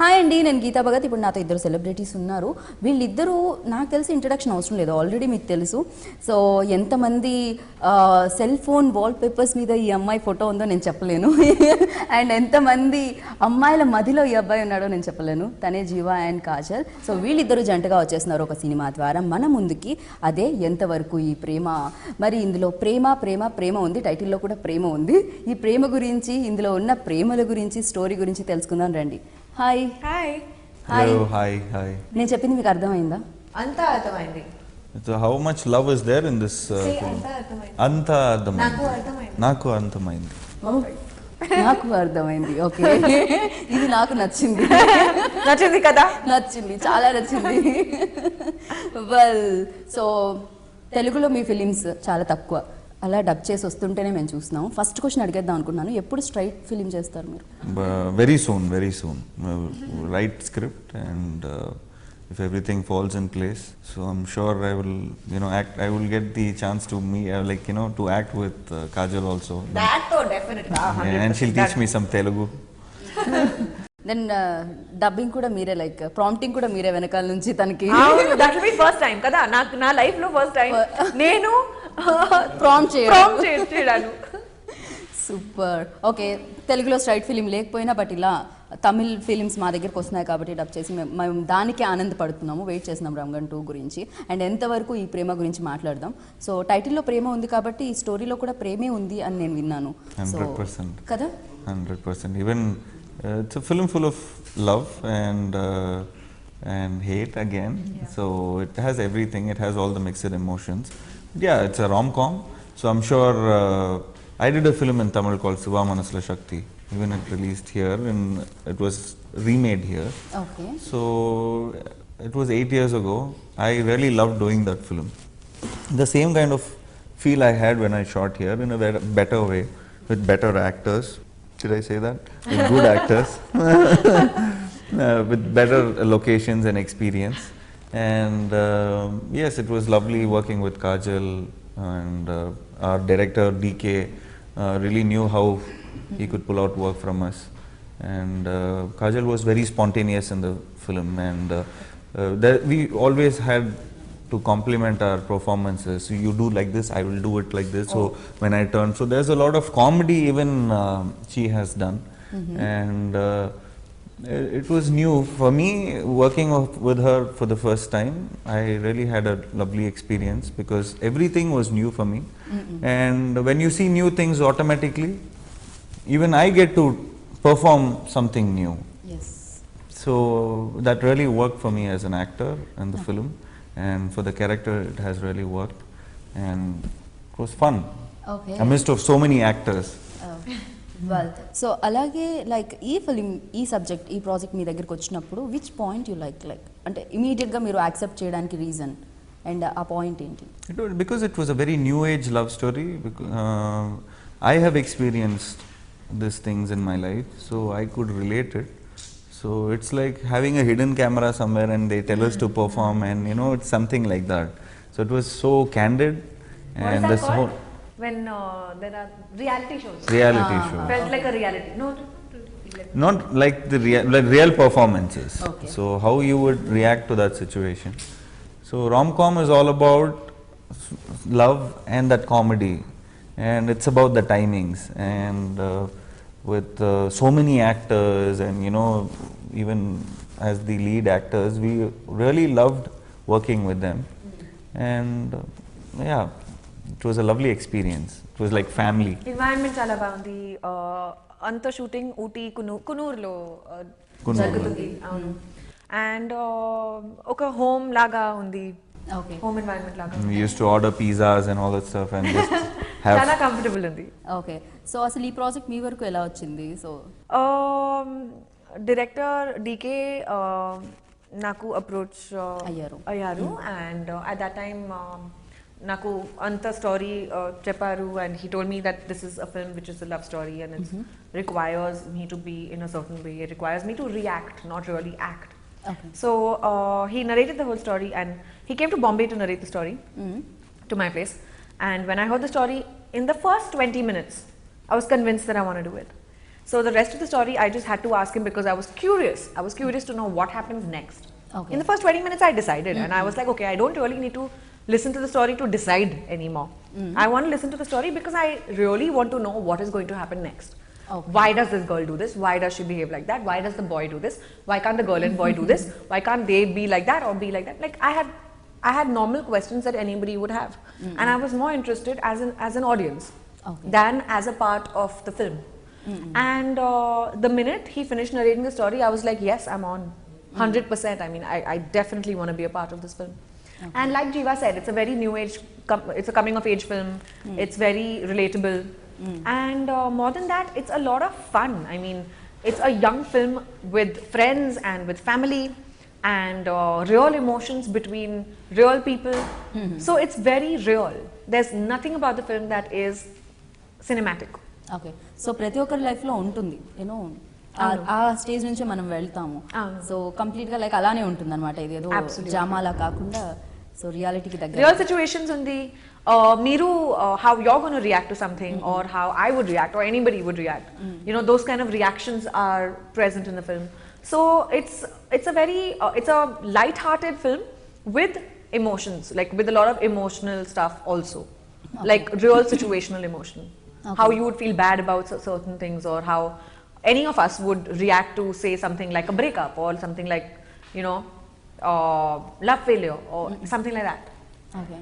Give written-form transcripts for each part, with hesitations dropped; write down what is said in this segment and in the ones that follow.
Hi అండి, నేను గీతా భగత్. ఇప్పుడు నాతో ఇద్దరు సెలబ్రిటీస్ ఉన్నారు. వీళ్ళిద్దరూ నాకు తెలిసి ఇంట్రడక్షన్ అవసరం లేదు, ఆల్రెడీ మీకు తెలుసు. సో ఎంతమంది సెల్ ఫోన్ వాల్ పేపర్స్ మీద ఈ అమ్మాయి ఫోటో ఉందో నేను చెప్పలేను. అండ్ ఎంతమంది అమ్మాయిల మధ్యలో ఈ అబ్బాయి ఉన్నాడో నేను చెప్పలేను. తనే జీవా అండ్ కాజల్. సో వీళ్ళిద్దరూ జంటగా వచ్చేస్తున్నారు ఒక సినిమా ద్వారా మన ముందుకి. అదే ఎంతవరకు ఈ ప్రేమ. మరి ఇందులో ప్రేమ ప్రేమ ప్రేమ ఉంది, టైటిల్లో కూడా ప్రేమ ఉంది. ఈ ప్రేమ గురించి, ఇందులో ఉన్న ప్రేమల గురించి, స్టోరీ గురించి తెలుసుకుందాం రండి. Hi hi hi hi hi. నేను చెప్పింది మీకు అర్థమైందా? అంతా అర్థమైంది. So how much love is there in this film? అంతా అర్థమైంది. నాకు అర్థమైంది. నాకు అర్థమైంది. ఓకే, ఇది నాకు నచ్చింది. నచ్చింది కదా? నచ్చింది, చాలా నచ్చింది. వెల్, సో తెలుగులో మీ ఫిలిమ్స్ చాలా తక్కువ, అలా డబ్ చేసి వస్తుంటేనే మేము చూస్తున్నాం. ఫస్ట్ క్వశ్చన్ అడిగేద్దాం అనుకున్నాను, ఎప్పుడు స్ట్రైట్ ఫిలిం చేస్తారు మీరు? Very soon. Write script and if everything falls in place, so I'm sure I will, act. I will get the chance to to act with Kajal also. That definitely. Yeah, and she'll teach me some Telugu. Then dubbing కూడా మీరే, like prompting కూడా మీరే వెనకాల నుంచి తనకి? That will be first time కదా నాకు, నా లైఫ్ లో ఫస్ట్ టైం నేను ప్రాంప్ట్ చేయడాను. సూపర్. ఓకే, తెలుగులో స్ట్రైట్ ఫిలిం లేకపోయినా బట్ ఇలా తమిళ్ ఫిలిమ్స్ మా దగ్గరకు వస్తున్నాయి కాబట్టి డబ్ చేసి మేము దానికి ఆనందపడుతున్నాము. వెయిట్ చేస్తున్నాం రంగన్ 2 గురించి. అండ్ ఎంతవరకు ఈ ప్రేమ గురించి మాట్లాడదాం. సో టైటిల్లో ప్రేమ ఉంది కాబట్టి ఈ స్టోరీలో కూడా ప్రేమే ఉంది అని నేను విన్నాను. 100% కదా? 100%. Even it's a film full of love and hate again. Yeah. So it has everything. It has all the mixed emotions. Yeah, it's a rom-com. So I'm sure I did a film in Tamil called Siva Manasla Shakti. Even it released here and it was remade here. Okay. So it was 8 years ago. I really loved doing that film. The same kind of feel I had when I shot here, in a better way, with better actors. Should I say that? With good actors. With better locations and experience. And yes, it was lovely working with Kajal, and our director Deekay really knew how he could pull out work from us. And Kajal was very spontaneous in the film, and we always had to compliment our performances. So you do like this, I will do it like this. So when I turn, so there's a lot of comedy even she has done. And it was new for me working with her for the first time. I really had a lovely experience because everything was new for me. And when you see new things, automatically even I get to perform something new. Yes. So that really worked for me as an actor in the film, and for the character it has really worked, and it was fun. Okay. Amidst of so many actors. Well, so అలాగే like ఈ film, ఈ subject, ఈ project మీ దగ్గరికి వచ్చినప్పుడు which point you like అంటే ఇమీడియట్గా మీరు accept చేయడానికి రీజన్ అండ్ ఆ పాయింట్ ఏంటి? Because it was a very new age love story. I have experienced these things in my life, so I could relate it. So it's like having a hidden camera somewhere and they tell us to perform, and it's something like that. So it was so candid. What and is that this called? whole When there are reality shows. Reality shows. Felt like a reality. Not like the real performances. Okay. So how you would react to that situation. So rom-com is all about love and that comedy, and it's about the timings, and with so many actors, and even as the lead actors, we really loved working with them. And yeah, it was a lovely experience. It was like family. Environment చాలా బాగుంది. అంత shooting Ooty కునూరులో జరుగుతుంది. అవును. And ఒక home లాగా ఉంది. Okay, home environment లాగా. We used to order pizzas and all that stuff and just have. చాలా కంఫర్టబుల్ ఉంది. ఓకే. సో అసలు ఈ ప్రాజెక్ట్ మీ వరకు ఎలా వచ్చింది? సో డైరెక్టర్ డీకే నాకు అప్రోచ్ అయ్యారు, అండ్ అట్ దట్ టైమ్ నాకు అంత స్టోరీ చెప్పారు, and he told me that this is a film which is a love story, and it's requires me to be in a certain way, it requires me to react, not really act. So he narrated the whole story, and he came to Bombay to narrate the story to my place. And when I heard the story, in the first 20 minutes, I was convinced that I want to do it. So the rest of the story I just had to ask him because I was curious. I was curious to know what happens next. Okay. In the first 20 minutes I decided, and I was like, okay, I don't really need to listen to the story to decide anymore. I want to listen to the story because I really want to know what is going to happen next. Okay. Why does this girl do this? Why does she behave like that? Why does the boy do this? Why can't the girl and boy do this? Why can't they be like that or be like that? Like I had normal questions that anybody would have, and I was more interested as an audience than as a part of the film. And the minute he finished narrating the story, I was like, yes, I'm on 100%. I mean, I definitely want to be a part of this film. And like Jiiva said, it's a very new age, it's a coming of age film. It's very relatable. And more than that, it's a lot of fun. I mean, it's a young film with friends and with family and real emotions between real people. So it's very real. There's nothing about the film that is cinematic. Okay so ప్రతి ఒక్కరి లైఫ్లో ఉంటుంది you know ఆ stage నుంచి మనం వెళ్తాము so కంప్లీట్గా like అలానే ఉంటుంది అనమాట ఇది ఏదో డ్రామాలా కాకుండా సో రియాలిటీకి దగ్గర రియల్ సిచ్యువేషన్స్ ఉంది మీరు how you're going to react to something or how I would react or anybody would react. You know, those kind of reactions are present in the film. So it's a very it's a light-hearted film with emotions, like with a lot of emotional stuff also. Like real situational emotion. How you would feel bad about certain things or how any of us would react to say something like a breakup or something like, you know, love failure or something like that. Okay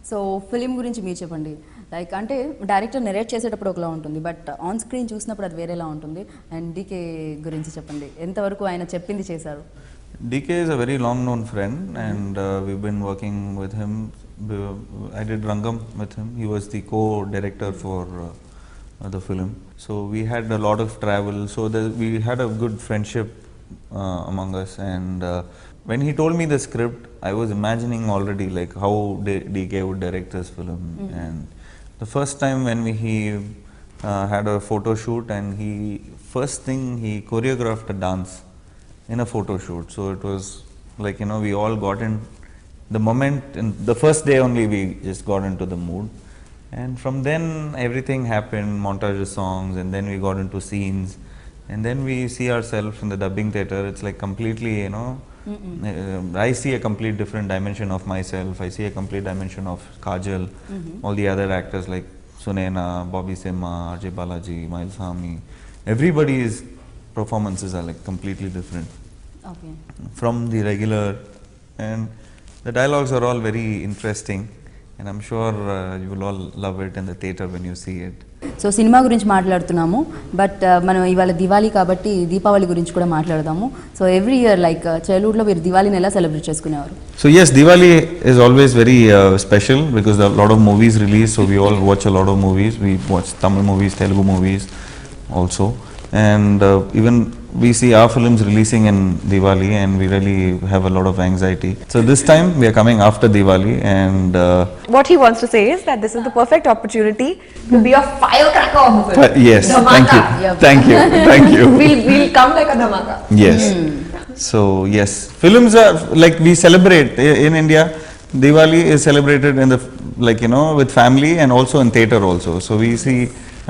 so film గురించి మీరు చెప్పండి like అంటే director narrate చేసేటప్పుడు ఒకలా ఉంటుంది but on screen చూసినప్పుడు అది వేరేలా ఉంటుంది అండ్ డీకే గురించి చెప్పండి ఎంతవరకు ఆయన చెప్పింది చేశారు Deekay is a very long known friend and we've been working with him. I did Rangam with him. He was the co-director for the film. So we had a lot of travel. So we had a good friendship among us. And when he told me the script, I was imagining already like how Deekay would direct this film. And the first time when he had a photo shoot, and first thing he choreographed a dance in a photo shoot. So it was like, you know, we all got in the moment, in the first day only we just got into the mood. And from then everything happened, montage of songs, and then we got into scenes, and then we see ourselves in the dubbing theatre. It's like completely, you know, I see a complete different dimension of myself. I see a complete dimension of Kajal, all the other actors like Sunena, Bobby Simha, RJ Balaji, Miles Hami. Everybody's performances are like completely different from the regular, and the dialogues are all very interesting, and I'm sure you will all love it in the theatre when you see it. So cinema గురించి మాట్లాడుతున్నాము but మనం ఇవాళ దివాళీ కాబట్టి దీపావళి గురించి కూడా మాట్లాడదాము so every year like చైల్డ్హుడ్లో మీరు దివాళీని ఎలా సెలబ్రేట్ చేసుకునేవారు So yes, Diwali is always very special because a lot of movies release, so we all watch a lot of movies. We watch Tamil movies, Telugu movies also, and even we see our films releasing in Diwali, and we really have a lot of anxiety. So this time we are coming after Diwali, and What he wants to say is that this is the perfect opportunity to be a firecracker of the film. yes, Dhamaka. thank you, thank you, thank you. We'll come like a dhamaka. Yes. So yes, films are like we celebrate in India. Diwali is celebrated in the like, you know, with family and also in theatre also. So we see.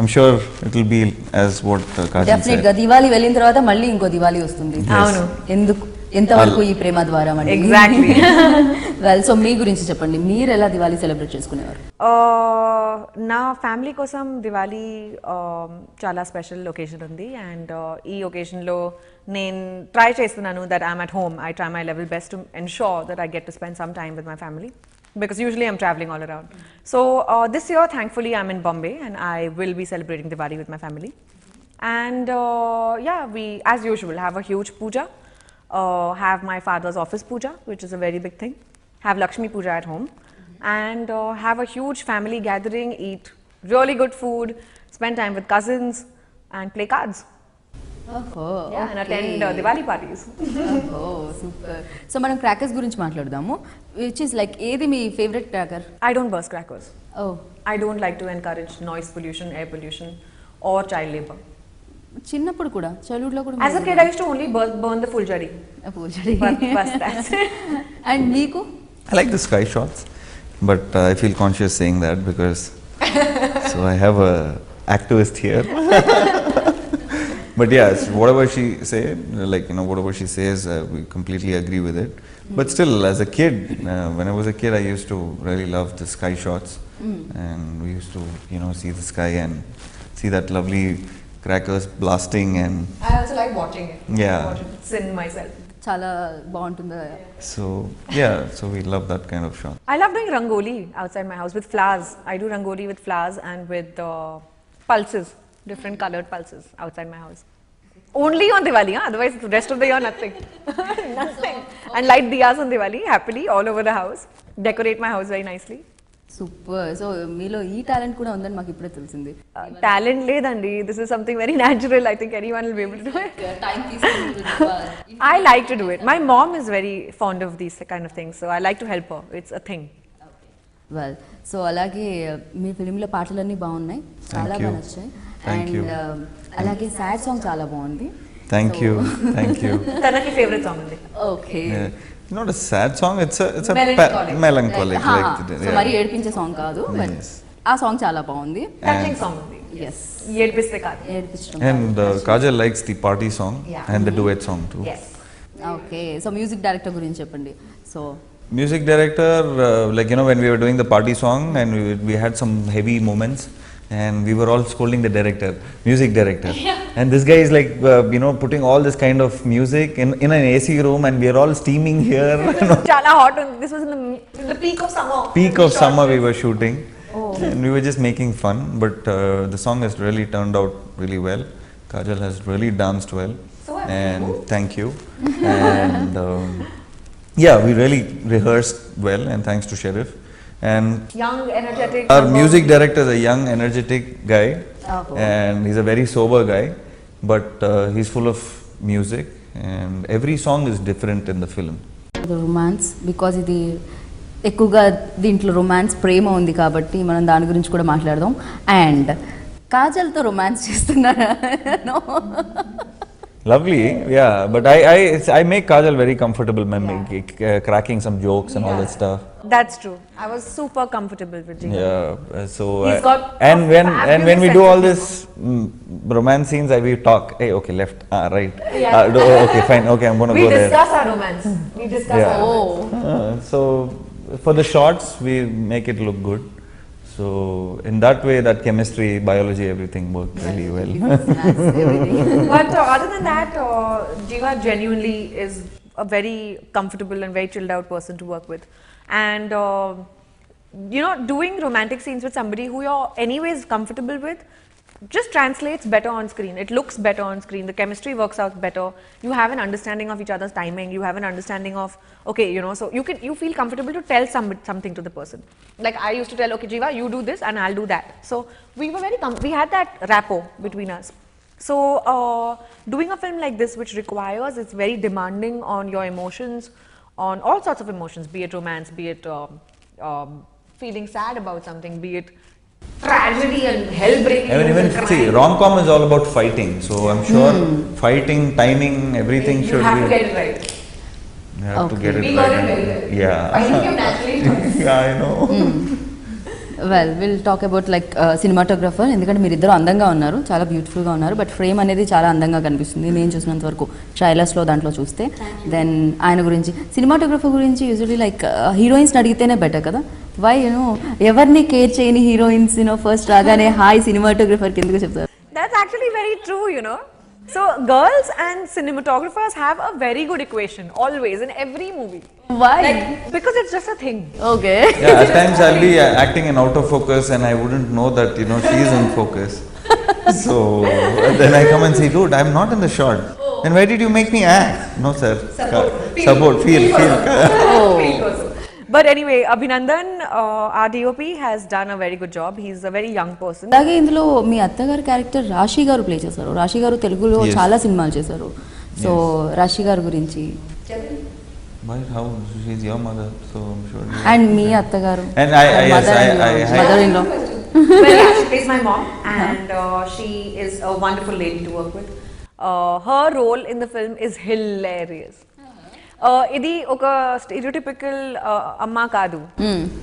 I'm sure it will be as what Kajal definite said. గా దివాళీ వెళ్ళిన తర్వాత మళ్ళీ ఇంకో దివాళీ వస్తుంది అవును. ఎందుకు ఎంతవరకు ఈ ప్రేమ ద్వారా Exactly. వెల్ సో మీ గురించి చెప్పండి మీరు ఎలా దివాళీ సెలబ్రేట్ చేసుకునేవారు నా ఫ్యామిలీ కోసం దివాళీ చాలా స్పెషల్ ఒకేషన్ ఉంది అండ్ ఈ ఒకేషన్లో నేను ట్రై చేస్తున్నాను that I'm at home I try my level best to ensure that I get to spend some time with my family because usually I'm traveling all around. So this year thankfully I'm in Bombay and I will be celebrating Diwali with my family. And yeah, we as usual have a huge puja, have my father's office puja, which is a very big thing, have Lakshmi puja at home, and have a huge family gathering, eat really good food, spend time with cousins and play cards. Yeah, and attend Diwali parties. Super so మనం crackers గురించి మాట్లాడదాము which is like ఏది మీ favourite cracker I don't burst crackers. Oh I don't like to encourage noise pollution, air pollution or child labor. చిన్నప్పుడు కూడా childhood లో కూడా As a kid I used to only burn the full jari. పూజడి But that's it. And మీకు I like the sky shots, but I feel conscious saying that because so I have a activist here. But yes, whatever she say, like whatever she says, we completely agree with it. But still, as a kid, when I was a kid, I used to really love the sky shots, and we used to see the sky and see that lovely crackers blasting, and I also like watching it. Yeah. I watch it. It's in myself. చాలా బాగుంటుంది. so yeah, so we love that kind of shot. I love doing rangoli outside my house with flowers. I do rangoli with flowers and with pulses, different colored pulses outside my house. Only on Diwali, huh? Otherwise the rest of the year nothing. Nothing. And light diyas on Diwali happily all over the house. Decorate my house very nicely. Super. So మీలో ఈ talent కూడా ఉందని మాకు ఇప్పుడే తెలిసింది. Talent ledandi. This is something very natural. I think anyone will be able to do it. I like to do it. My mom is very fond of these kind of things, so I like to help her. It's a thing. Well, so అలాగే మీ ఫిలింలో పాటలన్నీ బాగున్నాయి, చాలా బాగా నచ్చాయి. And అలాగే sad song చాలా బాగుంది. Thank you. Tanaki favorite song undi. Okay. Not a sad song, it's a melancholic so మరి ఏడిపించే సాంగ్ కాదు, బట్ ఆ సాంగ్ చాలా బాగుంది. Touching song undi. Yes. ఏడిపిస్తే కాదు. ఏడిపించడం. And Kajal likes the party song and the duet song too. Yes. Okay. So music director గురించి చెప్పండి. So Music director, like when we were doing the party song and we had some heavy moments, and we were all scolding the music director. And this guy is like putting all this kind of music in an AC room, and we are all steaming here. Chala hot. This was in the peak of summer. Peak of summer we were shooting. And we were just making fun, but the song has really turned out really well. Kajal has really danced well, and thank you. And yeah, we really rehearsed well, and thanks to Sheriff. And Young, energetic. our music director is a young, energetic guy, and he's a very sober guy, but he's full of music, and every song is different in the film. Romance, because ఇది ఎక్కువగా దీంట్లో romance ప్రేమ ఉంది కాబట్టి మనం దాని గురించి కూడా మాట్లాడదాం. అండ్ కాజల్తో రొమాన్స్ చేస్తున్నారా? Lovely, yeah, but I make Kajal very comfortable by cracking some jokes and all that stuff. That's true. I was super comfortable with Jiiva. Yeah, so He's got and when we do all this romance scenes, we talk. Hey, okay, left, right. Okay, fine. Okay, I'm gonna We go there. discuss our romance. We discuss Yeah. our romance. So for the shots, we make it look good. So in that way, that chemistry, biology, everything worked really well. But other than that, Jiiva genuinely is a very comfortable and very chilled out person to work with. And doing romantic scenes with somebody who you're anyways comfortable with just translates better on screen. It looks better on screen. The chemistry works out better. You have an understanding of each other's timing. You have an understanding of, okay, so you feel comfortable to tell something to the person. Like I used to tell, okay, Jiiva, you do this and I'll do that. So we were we had that rapport between us. So doing a film like this, which requires, it's very demanding on your emotions, on all sorts of emotions, be it romance, be it feeling sad about something, be it tragedy and hell breaking. Even see, rom-com is all about fighting, so I'm sure fighting, timing, everything you should have be. to get it right. You have to get it We right. got it very well. Yeah. I think you naturally. Yeah, I know. Well will talk about like cinematographer, ఎందుకంటే మీరు ఇద్దరు అందంగా ఉన్నారు, చాలా బ్యూటిఫుల్గా ఉన్నారు, but frame అనేది చాలా అందంగా కనిపిస్తుంది నేను చూసినంత వరకు ట్రైలర్స్లో దాంట్లో చూస్తే. దెన్ ఆయన గురించి, సినిమాటోగ్రఫర్ గురించి యూజువలీ లైక్ హీరోయిన్స్ని అడిగితేనే బెటర్ కదా. వై ఎవరిని కేర్ చేయని హీరోయిన్స్ ఫస్ట్ రాగానే హాయ్ సినిమాటోగ్రఫర్కి ఎందుకు చెప్తారు? That's actually very true, So girls and cinematographers have a very good equation always in every movie. Why? Because it's just a thing. Okay. Yeah, at times I'll be acting in out of focus and I wouldn't know that she's in focus. So then I come and say, dude, I'm not in the shot. Then why did you make me act? No sir. Support. Feel. But anyway, Abhinandan, our DOP, has done a very good job. He's a very young person. అలాగే ఇందులో మీ అత్తగారు character రాశి గారు play చేశారు. రాశి గారు తెలుగులో చాలా సినిమాలు చేశారు. సో రాశి గారి గురించి. Why? How? She's your mother, so I'm sure. And మీ అత్తగారు. And I mother in law. Well, yeah, she plays my mom, and she is a wonderful lady to work with. Her role in the film is hilarious. ఇది ఒక stereotypical అమ్మ కాదు,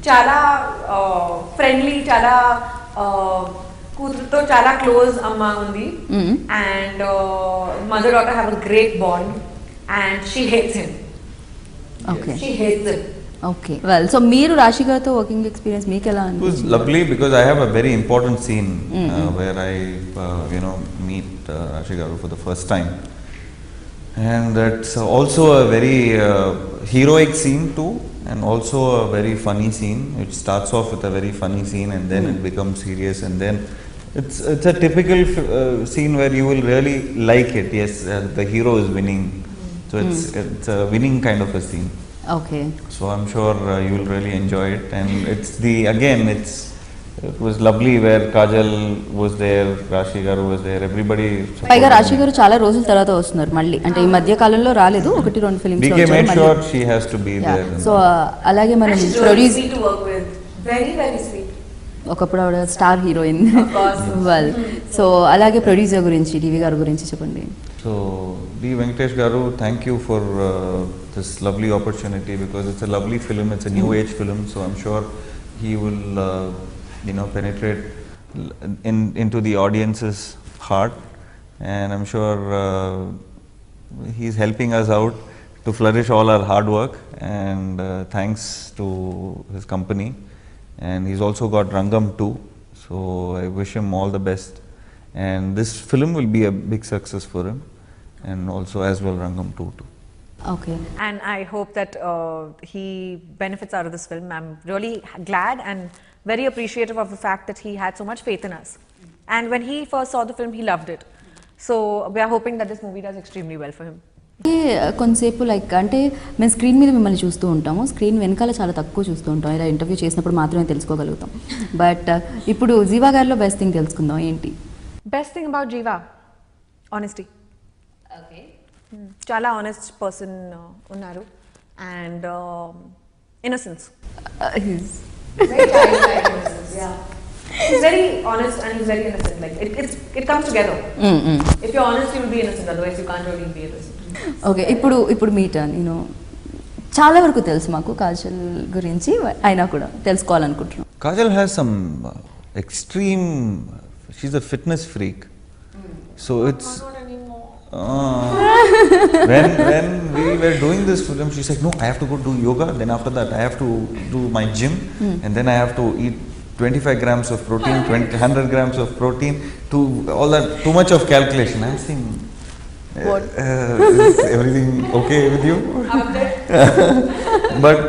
చాలా friendly, చాలా కూతురుతో చాలా క్లోజ్ అమ్మ ఉంది and mother daughter have a great bond and she hates him. Okay she hates him. Okay well so మీరు రాశి గారితో వర్కింగ్ ఎక్స్పీరియన్స్ మీకు ఎలా It was lovely because I have a very important scene where I meet Rashi Garu for the first time. And that's also a very heroic scene too, and also a very funny scene. It starts off with a very funny scene and then it becomes serious, and then it's a typical scene where you will really like it. Yes, the hero is winning, so it's a winning kind of a scene. Okay So I'm sure you will really enjoy it, and it was lovely where Kajal was there, Rashi Garu was there, everybody. పైగా రాశి గారు చాలా రోజుల తర్వాత వస్తున్నారు మళ్ళీ, అంటే ఈ మధ్య కాలంలో రాలేదు, 1-2 films Deekay made sure she has to be there. So అలాగే మనం produce Easy to work with. Very, very sweet. ఒకప్పుడు ఆవిడ star heroine Of course. Well so అలాగే ప్రొడ్యూసర్ గురించి డివి గారి గురించి చెప్పండి. So D. Venkatesh Garu, thank you for this lovely opportunity, because it's a lovely film, it's a new age film, so I'm sure he will penetrate into the audience's heart, and I'm sure he's helping us out to flourish all our hard work, and thanks to his company, and he's also got Rangam too, so I wish him all the best, and this film will be a big success for him, and also as well Rangam too. Okay And I hope that he benefits out of this film. I'm really glad and very appreciative of the fact that he had so much faith in us. And when he first saw the film, he loved it. So we are hoping that this movie does extremely well for him. కొంతసేపు like అంటే మేము screen మీద మిమ్మల్ని చూస్తూ ఉంటాము, screen వెనకాల చాలా తక్కువ చూస్తూ ఉంటాం, ఇలా ఇంటర్వ్యూ చేసినప్పుడు మాత్రమే తెలుసుకోగలుగుతాం. బట్ ఇప్పుడు జీవా గారిలో బెస్ట్ థింగ్ తెలుసుకుందాం ఏంటి? Best thing about Jiiva, honesty. Okay Chala honest person unnaru, and innocence. Very childlike innocence. Yeah. He's very honest and he's very innocent. Like it comes together. If you're honest, you will be innocent. Otherwise, you can't really be innocent. Okay ఇప్పుడు మీ turn. చాలా వరకు తెలుసు మాకు కాజల్ గురించి, అయినా కూడా తెలుసుకోవాలనుకుంటున్నాం. Kajal has some extreme. She's a fitness freak, so it's. Not anymore. When we were doing this film, she's like, no, I have to go do yoga, then after that I have to do my gym, and then I have to eat 25 grams of protein, 100 grams of protein, all that, too much of calculation. I'm saying, What? is everything okay with you? But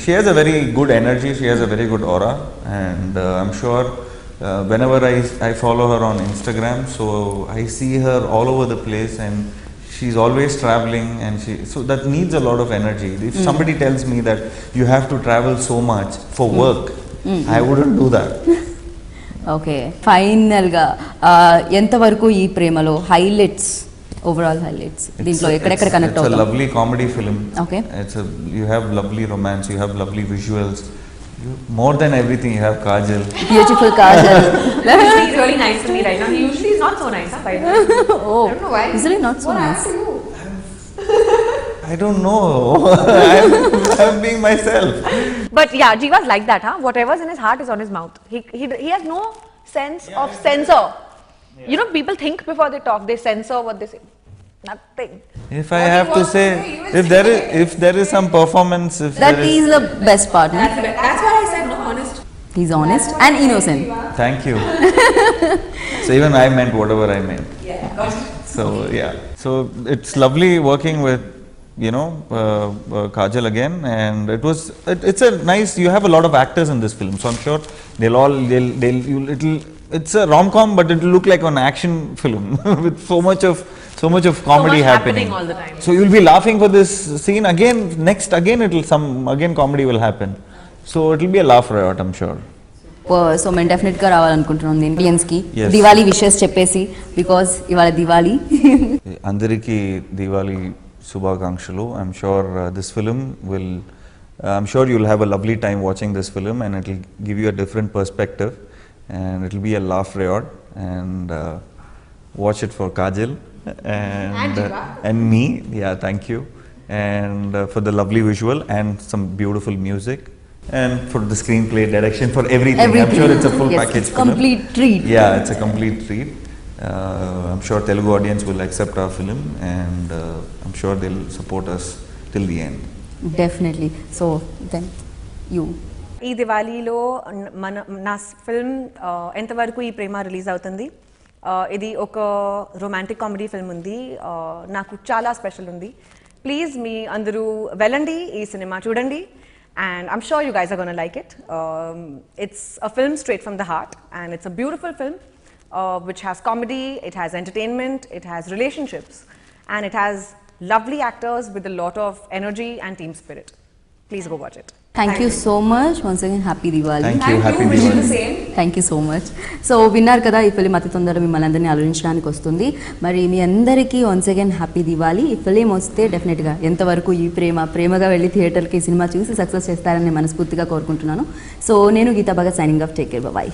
she has a very good energy, she has a very good aura, and I'm sure whenever I follow her on Instagram, so I see her all over the place, and she's always traveling, and so that needs a lot of energy. If somebody tells me that you have to travel so much for work, I wouldn't do that. Okay ఫైనల్గా ఎంతవరకు ఈ ప్రేమలో highlights, overall highlights దీంట్లో ఎక్కడెక్కడ connect It's a అవుతాం? lovely comedy film. Okay. You have lovely romance, you have lovely visuals. More than everything, you have Kajal. Beautiful Kajal. He's really nice to me right now. He usually is not so nice, huh, by the way. Oh, I don't know why. usually not so What nice. happened to you? I don't know. I'm being myself. But yeah, Jiva's like that, huh? Whatever's in his heart is on his mouth. He has no sense of censor. You know, people think before they talk, they censor what they say. Nothing. If I have to say, if there is some performance, That is the best part. That's why I said no, honest. He's honest and innocent. Thank you. So even I meant whatever I meant. Yeah. So yeah, so it's lovely working with Kajal again, and it's a nice. You have a lot of actors in this film, so I'm sure it's a rom-com, but it will look like an action film with so much of comedy happening all the time. So you'll be laughing for this scene again. Next again comedy will happen. So it will be a laugh riot, I'm sure. So మేము డెఫినెట్గా రావాలనుకుంటున్నాం ఇండియన్స్కి Yes. Diwali wishes చెప్పేసి, because ఇవాళ దివాళీ. అందరికీ దివాళీ శుభాకాంక్షలు. I'm sure this film will. I'm sure you'll have a lovely time watching this film, and it will give you a different perspective, and it will be a laugh riot. And watch it for Kajal and me. Yeah, thank you. And for the lovely visual and some beautiful music. and for the screenplay, direction, for everything. I'm sure it's a full Yes, package it's film. complete treat. Yeah, it's a complete treat. I'm sure Telugu audience will accept our film, and I'm sure they'll support us till the end. Definitely. So then you. ఈ దివాళీలో నా film ఎంతవరకు ఈ ప్రేమ release అవుతుంది. ఇది ఒక romantic comedy film ఉంది. నాకు చాలా స్పెషల్ ఉంది. ప్లీజ్ మీ అందరూ వెళ్ళండి, ఈ సినిమా చూడండి, and I'm sure you guys are going to like it. It's a film straight from the heart, and it's a beautiful film which has comedy, it has entertainment, it has relationships, and it has lovely actors with a lot of energy and team spirit. Please go watch it. Thank you so much. Once again, happy Diwali. Thank you. Happy wish you the Diwali. same. Thank you so much. So విన్నారు కదా, ఈ film అతి తొందరగా మిమ్మల్ని అందరినీ ఆలోచించడానికి వస్తుంది. మరి మీ అందరికీ వన్స్ అగైన్ హ్యాపీ దివాళీ. ఈ ఫిలిం వస్తే డెఫినెట్గా ఎంతవరకు ఈ ప్రేమగా వెళ్ళి థియేటర్కి సినిమా చూసి సక్సెస్ చేస్తారని మనస్ఫూర్తిగా కోరుకుంటున్నాను. సో నేను Geetha Bhagat signing off. Take care, bye.